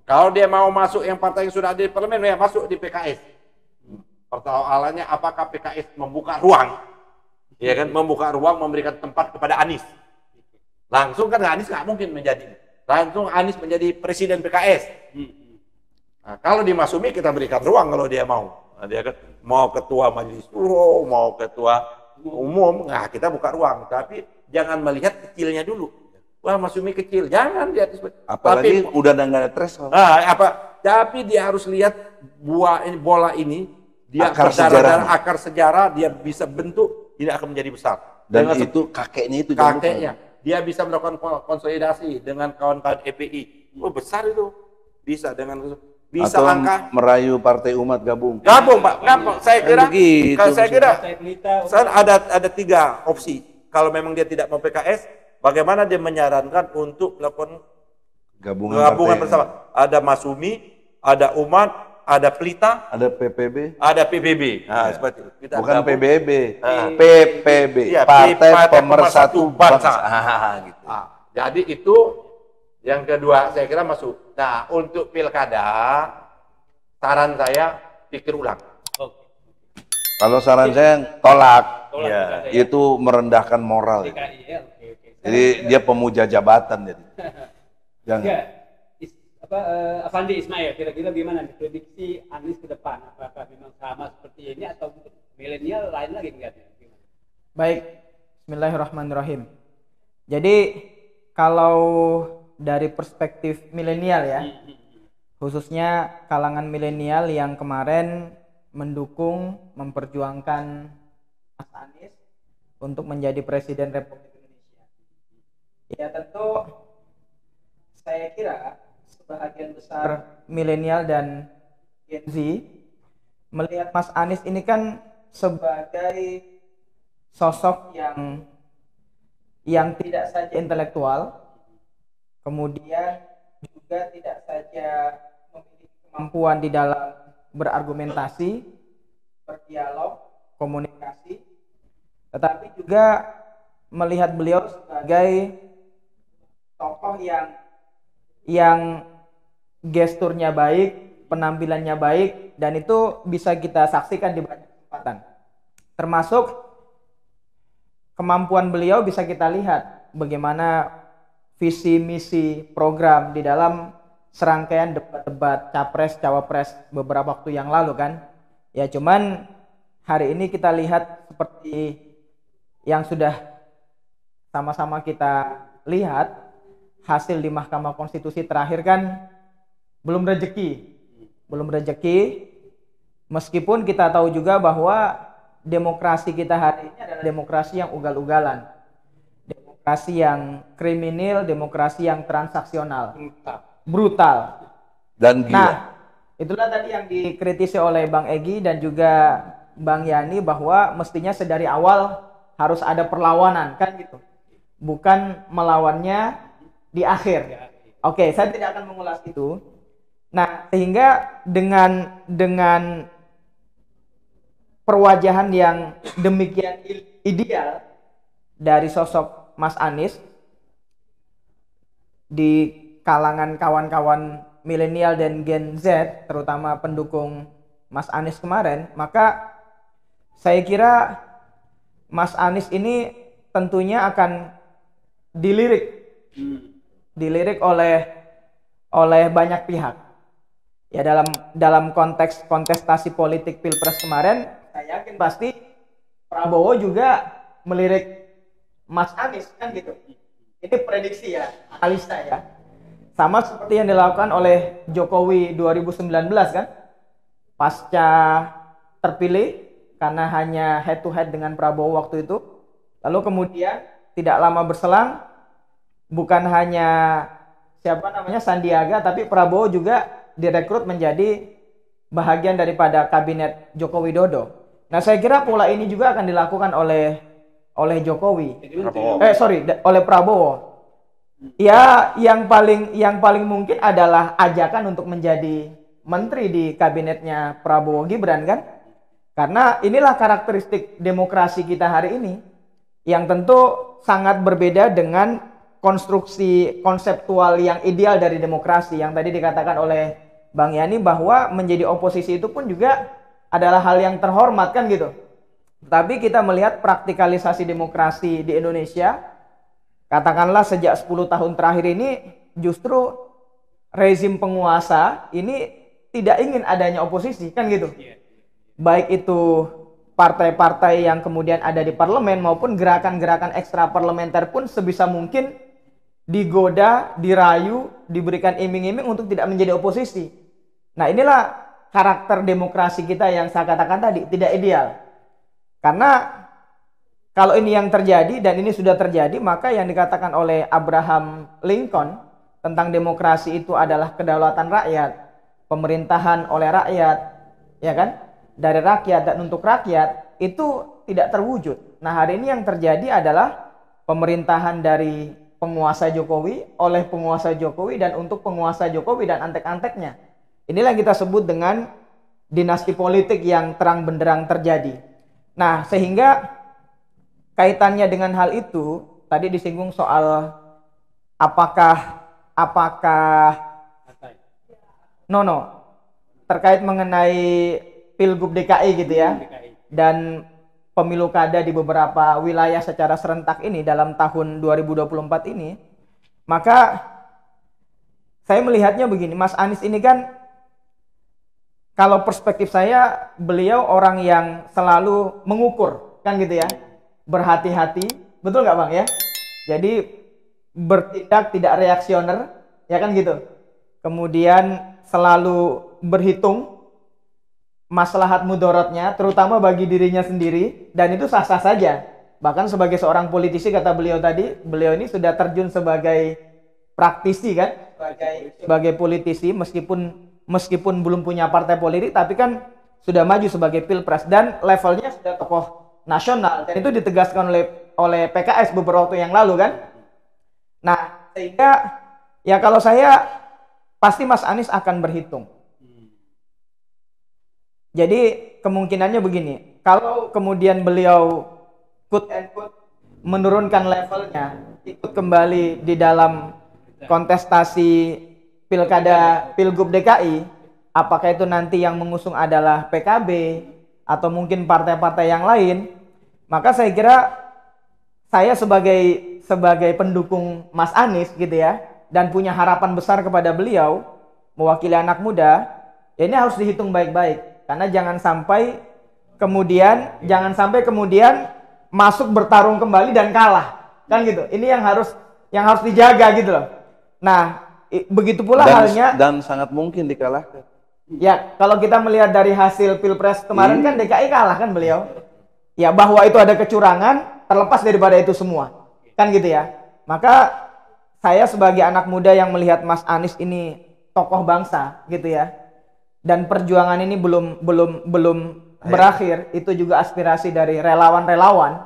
kalau dia mau masuk yang partai yang sudah ada di parlemen, ya masuk di PKS. Persoalannya apakah PKS membuka ruang? Ya kan, membuka ruang, memberikan tempat kepada Anies. Langsung kan Anies nggak mungkin menjadi. langsung Anies menjadi presiden PKS. Nah, kalau di Masyumi kita berikan ruang kalau dia mau. Nah, dia kan mau ketua majelis suro, mau ketua umum, nah kita buka ruang. Tapi jangan melihat kecilnya dulu. Wah, Masyumi kecil, jangan lihat. Apalagi Tapi, udah nggak ada threshold. tapi dia harus lihat bola ini, dia Akar berdarah-darah, sejarah. akar sejarah, dia bisa bentuk, ini akan menjadi besar. Dan Dengan itu kakeknya itu jangan lupa. kakeknya, dia bisa melakukan konsolidasi dengan kawan-kawan EPI. Oh, besar itu, bisa dengan bisa Atau angka merayu Partai Umat gabung. gabung, Pak. Gampang. Saya kira, begitu, kalau saya kira Partai Pelita, ada 3 opsi. Kalau memang dia tidak mau PKS, bagaimana dia menyarankan untuk melakukan Gabungan partai. bersama? Ada Masyumi, ada Umat, ada Pelita, Ada PPB. ada PBB. Nah, seperti itu. Kita Bukan gabung. PBB, Ah. PPB, Iya, Partai Partai Pemersatu Pemersatu Bangsa. Bangsa. Gitu. Jadi itu yang kedua saya kira masuk. Nah, untuk pilkada, saran saya pikir ulang. Kalau saran saya tolak. Tolak Iya. pilkada ya. Itu merendahkan moral. DKI ya, oke. Jadi dia pemuja jabatan jadi. Jangan. Ya, Afandi Ismail, kira-kira gimana nih prediksi Anies ke depan? Apakah memang sama seperti ini atau mungkin milenial lain lagi ngeliatnya? Gimana? Baik, Bismillahirrahmanirrahim. Jadi kalau dari perspektif milenial ya, khususnya kalangan milenial yang kemarin mendukung, memperjuangkan Mas Anies untuk menjadi Presiden Republik Indonesia. Ya tentu saya kira sebagian besar milenial dan Gen Z melihat Mas Anies ini kan sebagai sosok yang tidak saja intelektual, kemudian juga tidak saja memiliki kemampuan di dalam berargumentasi, berdialog, komunikasi, tetapi juga melihat beliau sebagai tokoh yang gesturnya baik, penampilannya baik, dan itu bisa kita saksikan di banyak kesempatan. Termasuk kemampuan beliau bisa kita lihat bagaimana visi misi program di dalam serangkaian debat-debat capres cawapres beberapa waktu yang lalu kan. Ya cuman hari ini kita lihat seperti yang sudah sama-sama kita lihat, hasil di Mahkamah Konstitusi terakhir kan belum rezeki, meskipun kita tahu juga bahwa demokrasi kita hari ini adalah demokrasi yang ugal-ugalan, demokrasi yang kriminal, demokrasi yang transaksional, brutal. Dan gila. Nah, itulah tadi yang dikritisi oleh Bang Egy dan juga Bang Yani bahwa mestinya sedari awal harus ada perlawanan kan gitu, bukan melawannya di akhir. Oke, saya tidak akan mengulas itu. Nah, sehingga dengan perwajahan yang demikian ideal dari sosok Mas Anies di kalangan kawan-kawan milenial dan Gen Z, terutama pendukung Mas Anies kemarin, maka saya kira Mas Anies ini tentunya akan dilirik oleh banyak pihak. Ya dalam konteks kontestasi politik Pilpres kemarin, saya yakin pasti Prabowo juga melirik Mas Anies kan gitu. Ini prediksi ya, analisa ya. Sama seperti yang dilakukan oleh Jokowi 2019 kan. Pasca terpilih karena hanya head to head dengan Prabowo waktu itu. Lalu kemudian tidak lama berselang, bukan hanya Sandiaga, tapi Prabowo juga direkrut menjadi bahagian daripada kabinet Joko Widodo. Nah, saya kira pola ini juga akan dilakukan oleh Jokowi. Oleh Prabowo. Ya, yang paling mungkin adalah ajakan untuk menjadi menteri di kabinetnya Prabowo Gibran kan? Karena inilah karakteristik demokrasi kita hari ini yang tentu sangat berbeda dengan konstruksi konseptual yang ideal dari demokrasi yang tadi dikatakan oleh Bang Yani bahwa menjadi oposisi itu pun juga adalah hal yang terhormat kan gitu. Tapi kita melihat praktikalisasi demokrasi di Indonesia, katakanlah sejak 10 tahun terakhir ini justru rezim penguasa ini tidak ingin adanya oposisi, kan gitu. Baik itu partai-partai yang kemudian ada di parlemen maupun gerakan-gerakan ekstra parlementer pun sebisa mungkin digoda, dirayu, diberikan iming-iming untuk tidak menjadi oposisi. Nah, inilah karakter demokrasi kita yang saya katakan tadi, tidak ideal. Karena kalau ini yang terjadi dan ini sudah terjadi, maka yang dikatakan oleh Abraham Lincoln tentang demokrasi itu adalah kedaulatan rakyat, pemerintahan oleh rakyat, ya kan? Dari rakyat dan untuk rakyat, itu tidak terwujud. Nah, hari ini yang terjadi adalah pemerintahan dari penguasa Jokowi oleh penguasa Jokowi dan untuk penguasa Jokowi dan antek-anteknya. Inilah yang kita sebut dengan dinasti politik yang terang benderang terjadi. Nah, sehingga kaitannya dengan hal itu, tadi disinggung soal apakah terkait mengenai Pilgub DKI gitu ya, dan pemilu kada di beberapa wilayah secara serentak ini dalam tahun 2024 ini, maka saya melihatnya begini, Mas Anies ini kan, kalau perspektif saya, beliau orang yang selalu mengukur, kan gitu ya, berhati-hati, betul nggak Bang ya? Jadi bertindak tidak reaksioner, ya kan gitu. Kemudian selalu berhitung maslahat mudorotnya, terutama bagi dirinya sendiri, dan itu sah-sah saja. Bahkan sebagai seorang politisi, kata beliau tadi, beliau ini sudah terjun sebagai praktisi kan, sebagai politisi, meskipun belum punya partai politik, tapi kan sudah maju sebagai pilpres dan levelnya sudah tokoh nasional, dan itu ditegaskan oleh PKS beberapa waktu yang lalu kan. Nah, sehingga ya kalau saya pasti Mas Anies akan berhitung. Jadi kemungkinannya begini, kalau kemudian beliau quote and quote menurunkan levelnya, ikut kembali di dalam kontestasi pilkada Pilgub DKI, apakah itu nanti yang mengusung adalah PKB atau mungkin partai-partai yang lain, maka saya kira saya sebagai pendukung Mas Anies gitu ya, dan punya harapan besar kepada beliau mewakili anak muda, ya ini harus dihitung baik-baik. Karena jangan sampai kemudian masuk bertarung kembali dan kalah, kan gitu. Ini yang harus dijaga gitu loh. Nah, begitu pula halnya, dan sangat mungkin dikalahkan. Ya, kalau kita melihat dari hasil Pilpres kemarin kan DKI kalah kan beliau. Ya, bahwa itu ada kecurangan terlepas daripada itu semua. Kan gitu ya. Maka saya sebagai anak muda yang melihat Mas Anies ini tokoh bangsa gitu ya. Dan perjuangan ini belum berakhir, itu juga aspirasi dari relawan-relawan.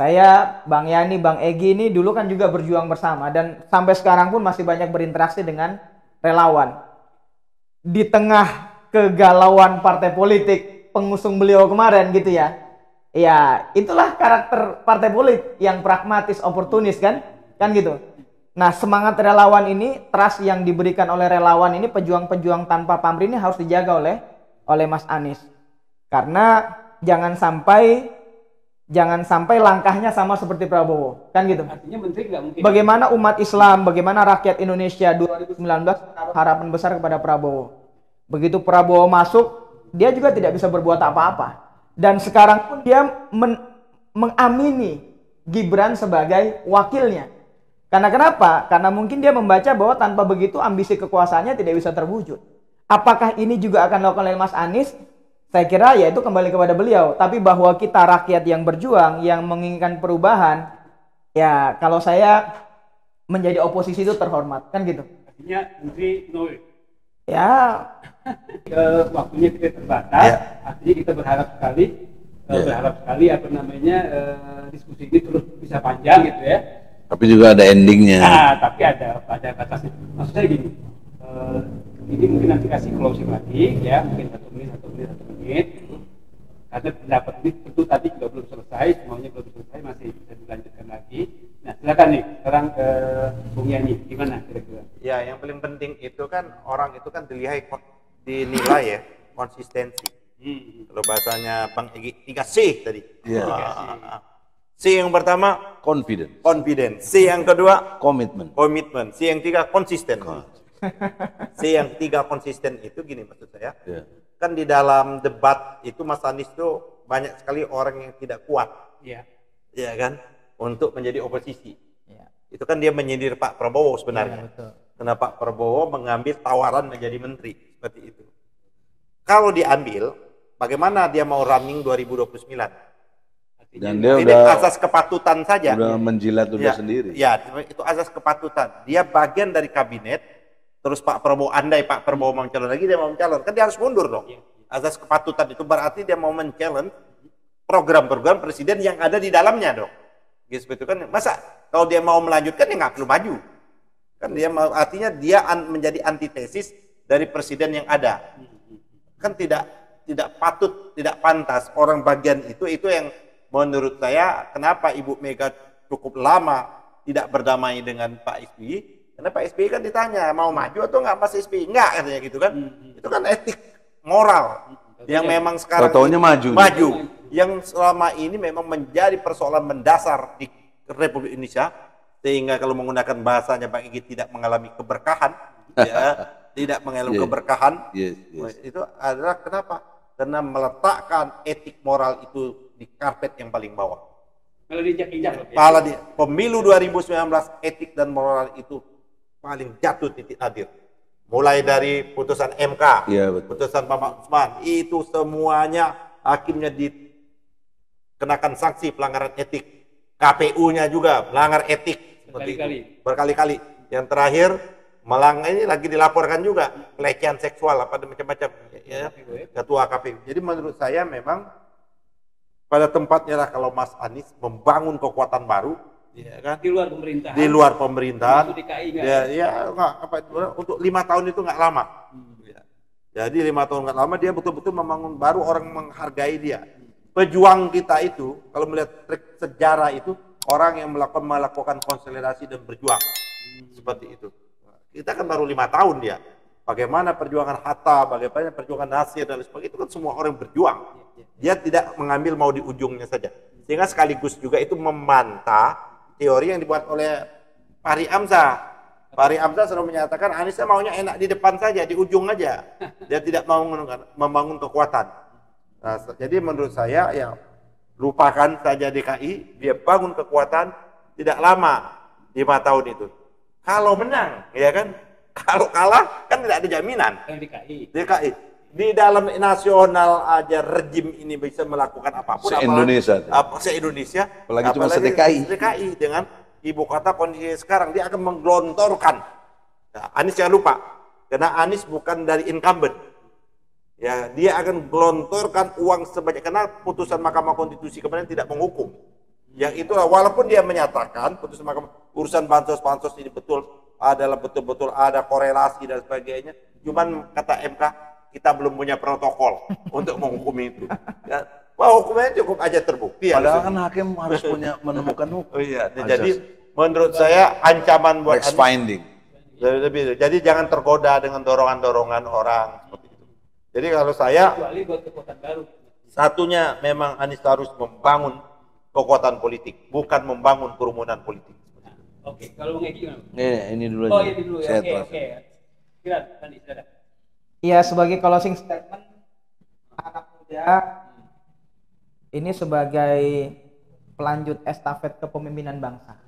Saya, Bang Yani, Bang Egy ini dulu kan juga berjuang bersama dan sampai sekarang pun masih banyak berinteraksi dengan relawan. Di tengah kegalauan partai politik pengusung beliau kemarin gitu ya. Ya, itulah karakter partai politik yang pragmatis, oportunis kan gitu. Nah, semangat relawan ini, trust yang diberikan oleh relawan ini, pejuang-pejuang tanpa pamrih ini harus dijaga oleh Mas Anies. Karena jangan sampai langkahnya sama seperti Prabowo, kan gitu. Artinya menteri nggak mungkin. Bagaimana umat Islam, bagaimana rakyat Indonesia 2019 menaruh harapan besar kepada Prabowo. Begitu Prabowo masuk, dia juga tidak bisa berbuat apa-apa. Dan sekarang pun dia mengamini Gibran sebagai wakilnya. Karena kenapa? Karena mungkin dia membaca bahwa tanpa begitu ambisi kekuasaannya tidak bisa terwujud. Apakah ini juga akan dilakukan oleh Mas Anies? Saya kira ya itu kembali kepada beliau. Tapi bahwa kita rakyat yang berjuang, yang menginginkan perubahan, ya kalau saya menjadi oposisi itu terhormat, kan gitu. Artinya menteri no. Ya. Waktunya tidak terbatas. Ya. Artinya kita berharap sekali diskusi ini terus bisa panjang gitu ya. Tapi juga ada endingnya. Nah, tapi ada batasnya. Maksud saya gini, ini mungkin nanti kasih closing lagi, ya, mungkin 1 menit. Karena pendapat ini tentu tadi juga belum selesai, semuanya belum selesai, masih bisa dilanjutkan lagi. Nah, silakan nih, sekarang ke Bung Yani, gimana kira-kira? Ya, yang paling penting itu kan orang itu kan dinilai ya konsistensi. Kalau bahasanya Bang Egy 3C tadi. Yeah. C yang pertama Confidence. confident. C yang kedua Komitmen. komitmen. C yang tiga konsisten. C yang tiga konsisten itu gini maksud saya. Ya. Kan di dalam debat itu Mas Anies tuh banyak sekali orang yang tidak kuat. Iya. Ya kan? Untuk menjadi oposisi. Ya. Itu kan dia menyindir Pak Prabowo sebenarnya. Ya, betul. Karena Pak Prabowo mengambil tawaran menjadi menteri seperti itu. Kalau diambil, bagaimana dia mau running 2029? Dan dia Ini udah asas kepatutan saja. menjilat udah Ya, sendiri. ya, itu asas kepatutan. Dia bagian dari kabinet, terus Pak Prabowo, andai Pak Prabowo mau mencalon lagi, dia mau mencalon. Kan dia harus mundur dong. Asas kepatutan itu berarti dia mau mencalon program-program presiden yang ada di dalamnya dong. Gitu seperti itu kan. Masa kalau dia mau melanjutkan, dia nggak perlu maju. Kan dia mau, artinya dia menjadi antitesis dari presiden yang ada. Kan tidak patut, tidak pantas orang bagian itu yang menurut saya kenapa Ibu Mega cukup lama tidak berdamai dengan Pak SBY. Karena Pak SBY kan ditanya mau maju atau enggak Mas SBY? Enggak katanya gitu kan. Itu kan etik moral yang memang sekarang Tau-taunya maju. Yang selama ini memang menjadi persoalan mendasar di Republik Indonesia, sehingga kalau menggunakan bahasanya Bang Egy tidak mengalami keberkahan, ya, tidak mengalami keberkahan. Yes. Itu adalah kenapa? Karena meletakkan etik moral itu di karpet yang paling bawah. Kalau diinjak-injak. Pala di pemilu 2019 etik dan moral itu paling jatuh titik nadir. Mulai dari putusan MK, Iya, betul. putusan Pak Usman, itu semuanya hakimnya dikenakan sanksi pelanggaran etik. KPU-nya juga melanggar etik seperti itu. Berkali-kali. Yang terakhir ini lagi dilaporkan juga pelecehan seksual apa macam-macam ya, ketua KPU. Jadi menurut saya memang pada tempatnya lah kalau Mas Anies membangun kekuatan baru, ya kan? Di luar pemerintahan. Di luar pemerintahan. DKI Untuk 5 tahun itu nggak lama. Ya. Jadi 5 tahun nggak lama dia betul-betul membangun baru, orang menghargai dia. Pejuang kita itu kalau melihat trik sejarah itu orang yang melakukan konsolidasi dan berjuang seperti itu. Kita kan baru 5 tahun dia. Bagaimana perjuangan Hatta, bagaimana perjuangan Nasir dan sebagainya, itu kan semua orang berjuang. Dia tidak mengambil mau di ujungnya saja. Sehingga sekaligus juga itu membantah teori yang dibuat oleh Fahri Hamzah. Fahri Hamzah selalu menyatakan Anies maunya enak di depan saja, di ujung aja. Dia tidak mau membangun kekuatan. Nah, jadi menurut saya ya lupakan saja DKI, dia bangun kekuatan tidak lama 5 tahun itu. Kalau menang, ya kan? Kalau kalah kan tidak ada jaminan. DKI di dalam nasional aja rejim ini bisa melakukan apapun. Se-Indonesia. Apalagi cuma se-DKI. DKI dengan ibu kota kondisi sekarang dia akan menggelontorkan. Nah, Anies jangan lupa, karena Anies bukan dari incumbent. Ya, dia akan gelontorkan uang sebanyak, karena putusan Mahkamah Konstitusi kemarin tidak menghukum. Yang itulah walaupun dia menyatakan putusan Mahkamah urusan bansos ini betul-betul ada korelasi dan sebagainya. Cuman kata MK kita belum punya protokol untuk menghukumi itu. Ya, wah hukumnya cukup aja terbukti. Padahal kan hakim harus menemukan hukum. Oh iya, jadi menurut saya ancaman buat finding. Jadi jangan tergoda dengan dorongan-dorongan orang seperti itu. Jadi kalau saya satunya memang Anies harus membangun kekuatan politik, bukan membangun kerumunan politik. Oke, kalau Bang Egy gimana? Ini dulu aja. Oh, ini dulu ya. Oke. Silakan. Ya, sebagai closing statement, anak muda ini sebagai pelanjut estafet kepemimpinan bangsa.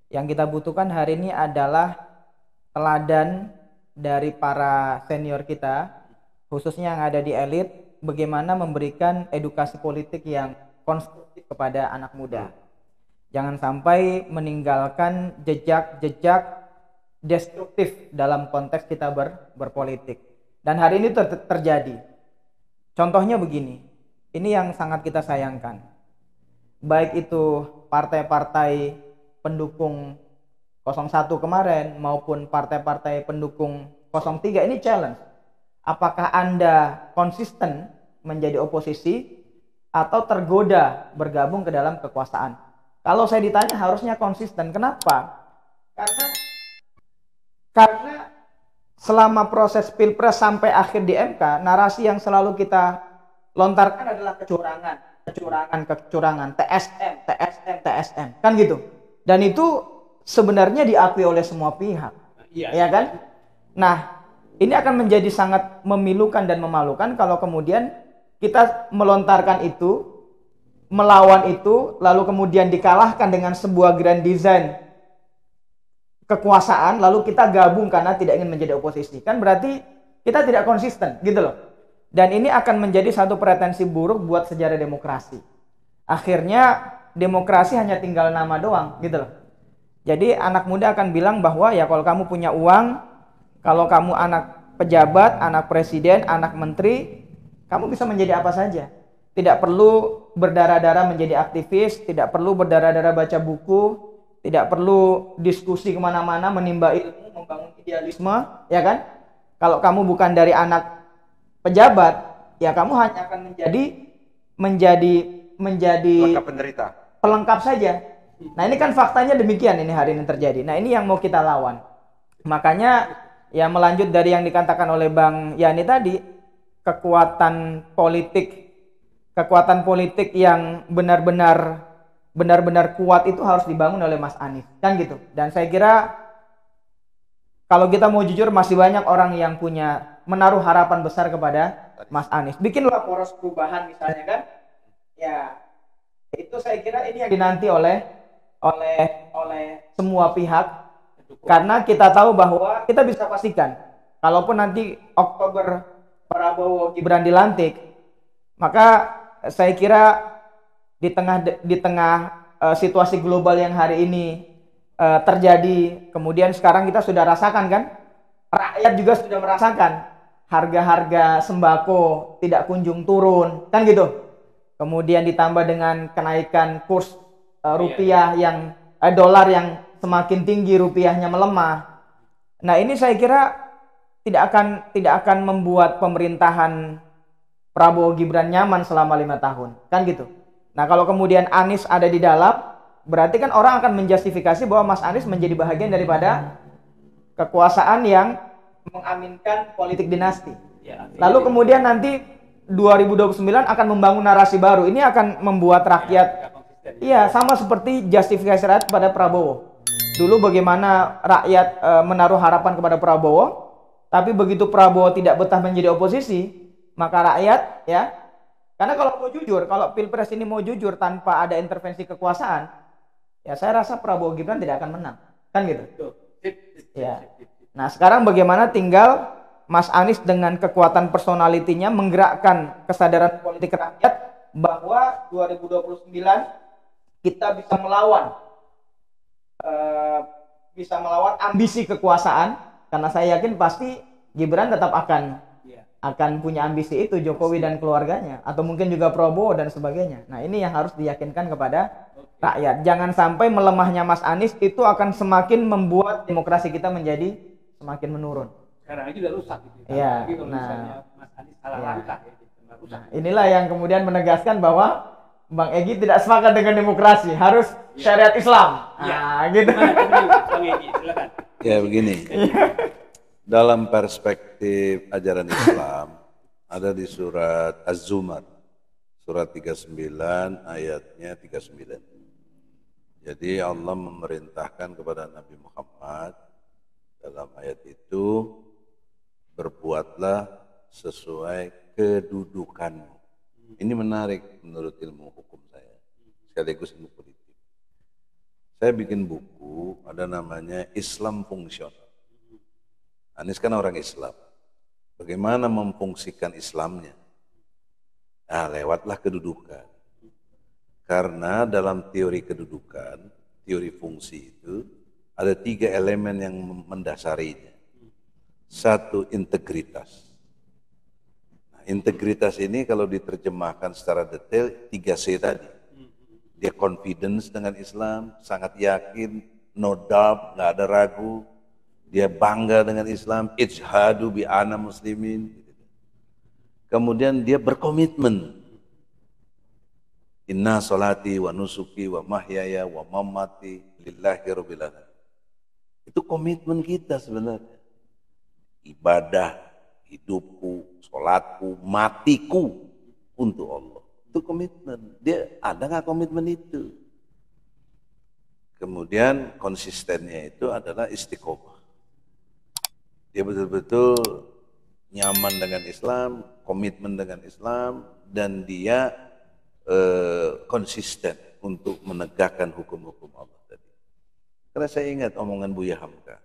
Yang kita butuhkan hari ini adalah teladan dari para senior kita, khususnya yang ada di elit, bagaimana memberikan edukasi politik yang konstruktif kepada anak muda. Jangan sampai meninggalkan jejak-jejak destruktif dalam konteks kita berpolitik. Dan hari ini terjadi. Contohnya begini, ini yang sangat kita sayangkan. Baik itu partai-partai pendukung 01 kemarin maupun partai-partai pendukung 03, ini challenge. Apakah Anda konsisten menjadi oposisi atau tergoda bergabung ke dalam kekuasaan? Kalau saya ditanya harusnya konsisten. Kenapa? Karena selama proses pilpres sampai akhir di MK, narasi yang selalu kita lontarkan adalah kecurangan. kecurangan, TSM, kan gitu. Dan itu sebenarnya diakui oleh semua pihak, ya kan? Nah, ini akan menjadi sangat memilukan dan memalukan kalau kemudian kita melontarkan itu, melawan itu, lalu kemudian dikalahkan dengan sebuah grand design kekuasaan, lalu kita gabung karena tidak ingin menjadi oposisi. Kan berarti kita tidak konsisten, gitu loh. Dan ini akan menjadi satu pretensi buruk buat sejarah demokrasi. Akhirnya demokrasi hanya tinggal nama doang, gitu loh. Jadi anak muda akan bilang bahwa ya kalau kamu punya uang, kalau kamu anak pejabat, anak presiden, anak menteri, kamu bisa menjadi apa saja. Tidak perlu berdarah-darah menjadi aktivis, tidak perlu berdarah-darah baca buku, tidak perlu diskusi kemana-mana, menimba ilmu, membangun idealisme, ya kan? Kalau kamu bukan dari anak pejabat, ya kamu hanya akan menjadi Lengkap penderita. pelengkap saja. Nah ini kan faktanya demikian ini hari ini terjadi. Nah ini yang mau kita lawan. Makanya ya melanjut dari yang dikatakan oleh Bang Yani tadi, kekuatan politik yang benar-benar kuat itu harus dibangun oleh Mas Anies, kan gitu. Dan saya kira kalau kita mau jujur masih banyak orang yang menaruh harapan besar kepada Mas Anies. Bikinlah poros perubahan misalnya kan. Ya, itu saya kira ini yang dinanti oleh semua pihak. Karena kita tahu bahwa kita bisa pastikan kalaupun nanti Oktober Prabowo Gibran dilantik, maka saya kira di tengah situasi global yang hari ini terjadi, kemudian sekarang kita sudah rasakan kan, rakyat juga sudah merasakan harga-harga sembako tidak kunjung turun, kan gitu. Kemudian ditambah dengan kenaikan kurs rupiah dolar yang semakin tinggi, rupiahnya melemah. Nah ini saya kira tidak akan membuat pemerintahan Prabowo Gibran nyaman selama 5 tahun, kan gitu. Nah kalau kemudian Anies ada di dalam, berarti kan orang akan menjustifikasi bahwa Mas Anies menjadi bahagian daripada kekuasaan yang mengaminkan politik dinasti. Lalu kemudian nanti 2029 akan membangun narasi baru. Ini akan membuat rakyat sama seperti justifikasi rakyat pada Prabowo. Dulu bagaimana rakyat menaruh harapan kepada Prabowo, tapi begitu Prabowo tidak betah menjadi oposisi, maka rakyat karena kalau mau jujur, kalau Pilpres ini mau jujur tanpa ada intervensi kekuasaan, ya saya rasa Prabowo Gibran tidak akan menang. Kan gitu. Ya. Nah, sekarang bagaimana tinggal Mas Anies dengan kekuatan personalitinya menggerakkan kesadaran politik rakyat bahwa 2029 kita bisa melawan ambisi kekuasaan, karena saya yakin pasti Gibran tetap akan punya ambisi itu, Jokowi dan keluarganya, atau mungkin juga Prabowo dan sebagainya. Nah ini yang harus diyakinkan kepada rakyat. Jangan sampai melemahnya Mas Anies itu akan semakin membuat demokrasi kita menjadi semakin menurun. Sekarang aja udah rusak gitu. Iya. Mas Anies salah langkah ya. Nah, inilah yang kemudian menegaskan bahwa Bang Egy tidak sepakat dengan demokrasi, harus syariat Islam. Gitu. Bang Egy, silakan. Ya begini. Dalam perspektif ajaran Islam ada di surat Az-Zumar, surat 39 ayatnya 39. Jadi Allah memerintahkan kepada Nabi Muhammad dalam ayat itu, berbuatlah sesuai kedudukanmu. Ini menarik menurut ilmu hukum saya, sekaligus ilmu politik. Saya bikin buku, ada namanya Islam Fungsional. Anies kan orang Islam. Bagaimana memfungsikan Islamnya? Nah, lewatlah kedudukan. Karena dalam teori kedudukan, teori fungsi itu, ada 3 elemen yang mendasarinya. 1, integritas. Nah, integritas ini kalau diterjemahkan secara detail, 3C tadi. Dia confidence dengan Islam, sangat yakin, no doubt, nggak ada ragu. Dia bangga dengan Islam, ijhadu bi ana muslimin. Kemudian dia berkomitmen. Inna salati wa nusuki wa mahyaya wa mamati lillahi rabbil alamin. Itu komitmen kita sebenarnya. Ibadah, hidupku, sholatku, matiku untuk Allah. Itu Itu komitmen. Dia ada nggak komitmen itu? Kemudian konsistennya itu adalah istiqomah. Dia betul-betul nyaman dengan Islam, komitmen dengan Islam, dan dia konsisten untuk menegakkan hukum-hukum Allah tadi. Karena saya ingat omongan Buya Hamka,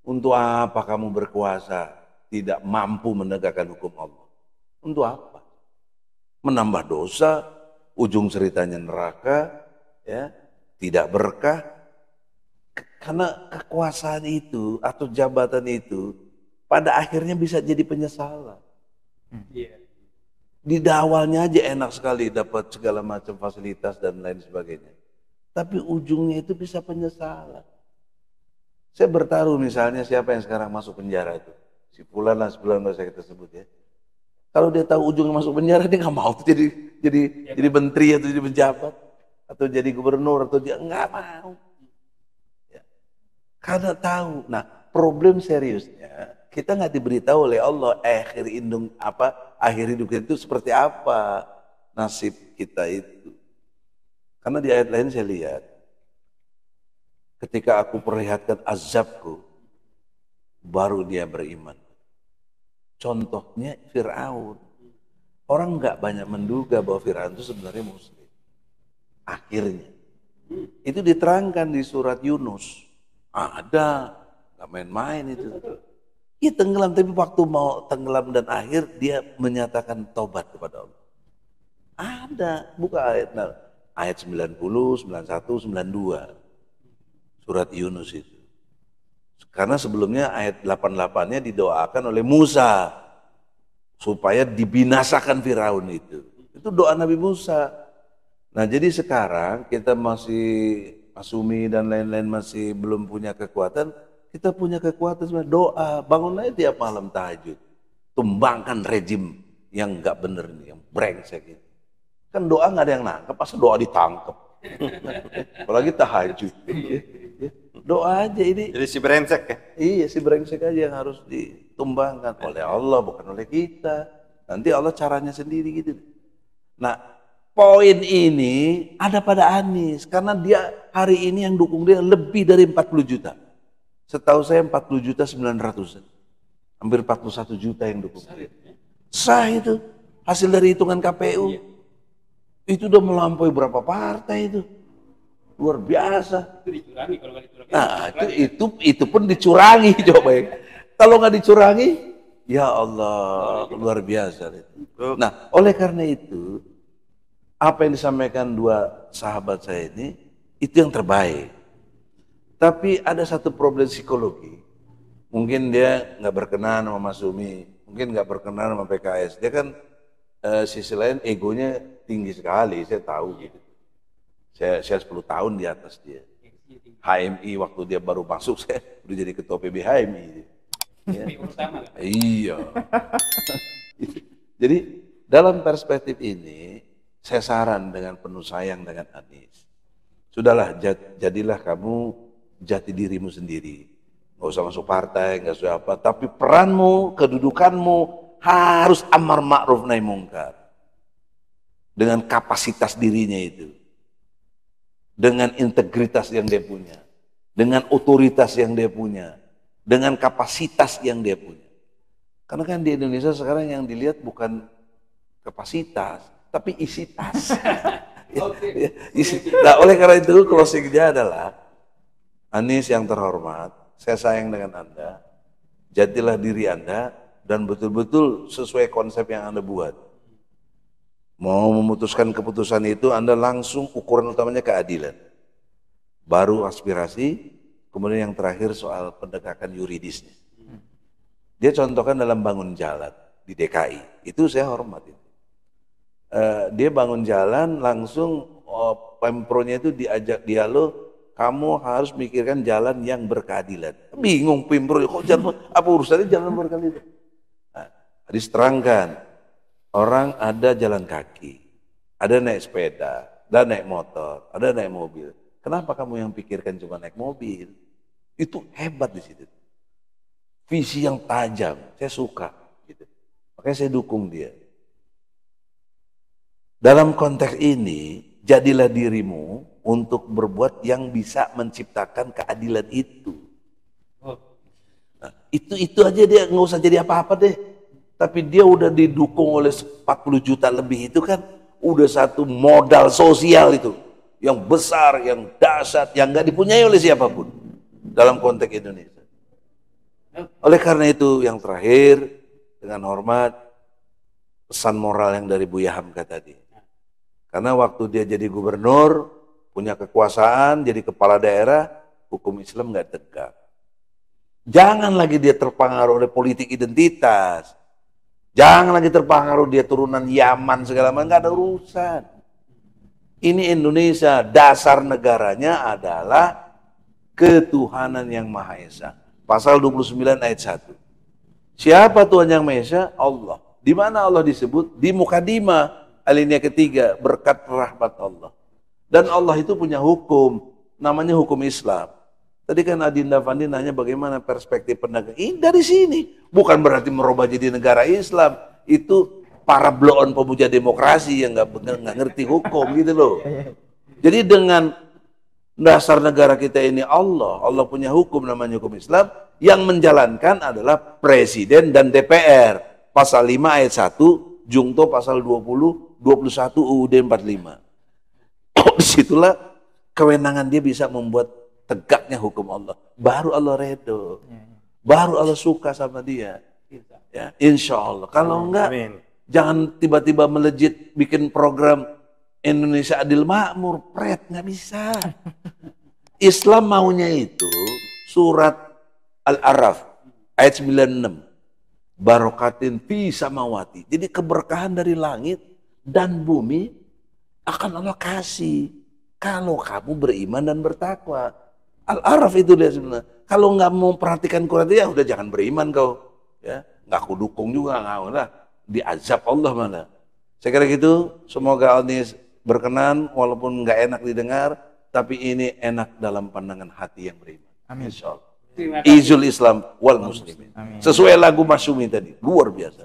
untuk apa kamu berkuasa tidak mampu menegakkan hukum Allah? Untuk apa? Menambah dosa, ujung ceritanya neraka, ya, tidak berkah. Karena kekuasaan itu atau jabatan itu pada akhirnya bisa jadi penyesalan. Di awalnya aja enak sekali dapat segala macam fasilitas dan lain sebagainya. Tapi ujungnya itu bisa penyesalan. Saya bertaruh misalnya siapa yang sekarang masuk penjara itu. Si Fulan lah, sebulan nggak saya kita sebut ya. Kalau dia tahu ujungnya masuk penjara, dia nggak mau jadi menteri atau jadi pejabat atau jadi gubernur atau dia nggak mau. Ya. Karena tahu. Nah, problem seriusnya kita nggak diberitahu oleh Allah akhir hidup kita itu seperti apa nasib kita itu. Karena di ayat lain saya lihat, ketika aku perlihatkan azabku, baru dia beriman. Contohnya Fir'aun. Orang nggak banyak menduga bahwa Fir'aun itu sebenarnya Muslim. Akhirnya. Itu diterangkan di surat Yunus. Ada, nggak main-main itu. Iya tenggelam, tapi waktu mau tenggelam dan akhir dia menyatakan taubat kepada Allah. Ada, buka ayat ayat 90, 91, 92. Surat Yunus itu. Karena sebelumnya ayat 88-nya didoakan oleh Musa supaya dibinasakan Firaun itu. Itu doa Nabi Musa. Nah, jadi sekarang kita masih Masumi dan lain-lain masih belum punya kekuatan. Kita punya kekuatan sebenarnya doa, bangun aja tiap malam tahajud. Tumbangkan rejim yang nggak bener nih, yang brengsek gitu. Kan doa nggak ada yang nangkep, pas doa ditangkep. Apalagi tahajud. Doa aja ini. Jadi si brengsek ya? Iya, si brengsek aja yang harus ditumbangkan oleh Allah, bukan oleh kita. Nanti Allah caranya sendiri gitu. Nah, poin ini ada pada Anies, karena dia hari ini yang dukung dia lebih dari 40 juta. Setahu saya 40.900.000, hampir 41 juta yang dukung. Sah itu, hasil dari hitungan KPU. Itu udah melampaui berapa partai itu. Luar biasa. Nah, itu pun dicurangi coba ya. Kalau nggak dicurangi, ya Allah, luar biasa. Nah, oleh karena itu, apa yang disampaikan dua sahabat saya ini, itu yang terbaik. Tapi ada satu problem psikologi. Mungkin dia nggak berkenan sama Mas Sumi, mungkin nggak berkenan sama PKS. Dia kan sisi lain egonya tinggi sekali, saya tahu gitu. Saya 10 tahun di atas dia. HMI waktu dia baru masuk, saya udah jadi ketua PB HMI. Ya. Iya. Jadi dalam perspektif ini, saya saran dengan penuh sayang dengan Anies. Sudahlah, jadilah kamu jati dirimu sendiri. Nggak usah masuk partai, nggak usah apa. Tapi peranmu, kedudukanmu harus amar ma'ruf nahi mungkar. Dengan kapasitas dirinya itu. Dengan integritas yang dia punya. Dengan otoritas yang dia punya. Dengan kapasitas yang dia punya. Karena kan di Indonesia sekarang yang dilihat bukan kapasitas, tapi isi tas. Nah, oleh karena itu closingnya adalah, Anies yang terhormat, saya sayang dengan Anda, jadilah diri Anda, dan betul-betul sesuai konsep yang Anda buat. Mau memutuskan keputusan itu, Anda langsung ukuran utamanya keadilan. Baru aspirasi, kemudian yang terakhir soal pendekatan yuridisnya. Dia contohkan dalam bangun jalan di DKI, itu saya hormati. Dia bangun jalan langsung, Pempronya itu diajak dialog, kamu harus mikirkan jalan yang berkeadilan. Bingung Pemro, kok jalan, apa urusannya jalan berkeadilan? Nah, diterangkan, orang ada jalan kaki, ada naik sepeda, ada naik motor, ada naik mobil. Kenapa kamu yang pikirkan cuma naik mobil? Itu hebat di situ. Visi yang tajam, saya suka. Gitu. Makanya saya dukung dia. Dalam konteks ini, jadilah dirimu untuk berbuat yang bisa menciptakan keadilan itu. Nah, itu aja dia nggak usah jadi apa-apa deh. Tapi dia udah didukung oleh 40 juta lebih itu kan udah satu modal sosial itu yang besar, yang dahsyat, yang nggak dipunyai oleh siapapun dalam konteks Indonesia. Oleh karena itu yang terakhir dengan hormat pesan moral yang dari Buya Hamka tadi. Karena waktu dia jadi gubernur, punya kekuasaan, jadi kepala daerah, hukum Islam nggak tegak. Jangan lagi dia terpengaruh oleh politik identitas. Jangan lagi terpengaruh dia turunan Yaman segala macam, nggak ada urusan. Ini Indonesia, dasar negaranya adalah ketuhanan yang Maha Esa. Pasal 29 ayat 1. Siapa Tuhan yang Maha Esa? Allah. Di mana Allah disebut? Di Mukadimah, alinea ketiga, berkat rahmat Allah. Dan Allah itu punya hukum, namanya hukum Islam. Tadi kan Adinda Fandi nanya bagaimana perspektif pendagang. Ini dari sini. Bukan berarti merubah jadi negara Islam. Itu para bloon pemuja demokrasi yang nggak ngerti hukum gitu loh. Jadi dengan dasar negara kita ini Allah punya hukum namanya hukum Islam. Yang menjalankan adalah Presiden dan DPR. Pasal 5 ayat 1, Jungto pasal 20, 21 UUD 45. Disitulah kewenangan dia bisa membuat tegaknya hukum Allah. Baru Allah redo. Baru Allah suka sama dia. Ya, insya Allah. Kalau enggak, jangan tiba-tiba melejit bikin program Indonesia Adil Makmur. Pret, nggak bisa. Islam maunya itu surat Al-Araf ayat 96. Barokatin fi samawati. Jadi keberkahan dari langit dan bumi akan Allah kasih kalau kamu beriman dan bertakwa. Al-Araf itu dia sebenarnya. Kalau nggak mau perhatikan Quran ya udah jangan beriman kau. Ya, nggak aku dukung juga nggak lah. Diazab Allah mana. Saya kira gitu. Semoga ini berkenan walaupun nggak enak didengar, tapi ini enak dalam pandangan hati yang beriman. Amin. Insya Allah. Izul Islam wal Muslimin. Sesuai lagu Masyumi tadi, luar biasa.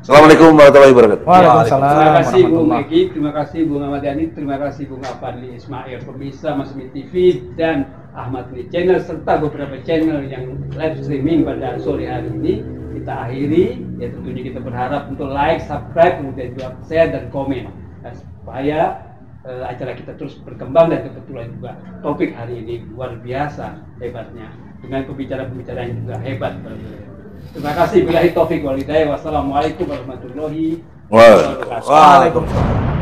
Assalamualaikum warahmatullahi wabarakatuh. Waalaikumsalam. Terima kasih Bung warahmatullahi. Egi, terima kasih Bung Ahmad Yani, terima kasih Bung Afadli Ismail, pemirsa Masyumi TV dan Ahmad Lee Channel serta beberapa channel yang live streaming pada sore hari ini. Kita akhiri, ya tentunya kita berharap untuk like, subscribe, kemudian juga share dan komen supaya acara kita terus berkembang. Dan kebetulan juga topik hari ini luar biasa hebatnya dengan pembicara-pembicara yang juga hebat. Terima kasih. Billahi taufik wal hidayah. Wassalamualaikum warahmatullahi wabarakatuh. Waalaikumsalam.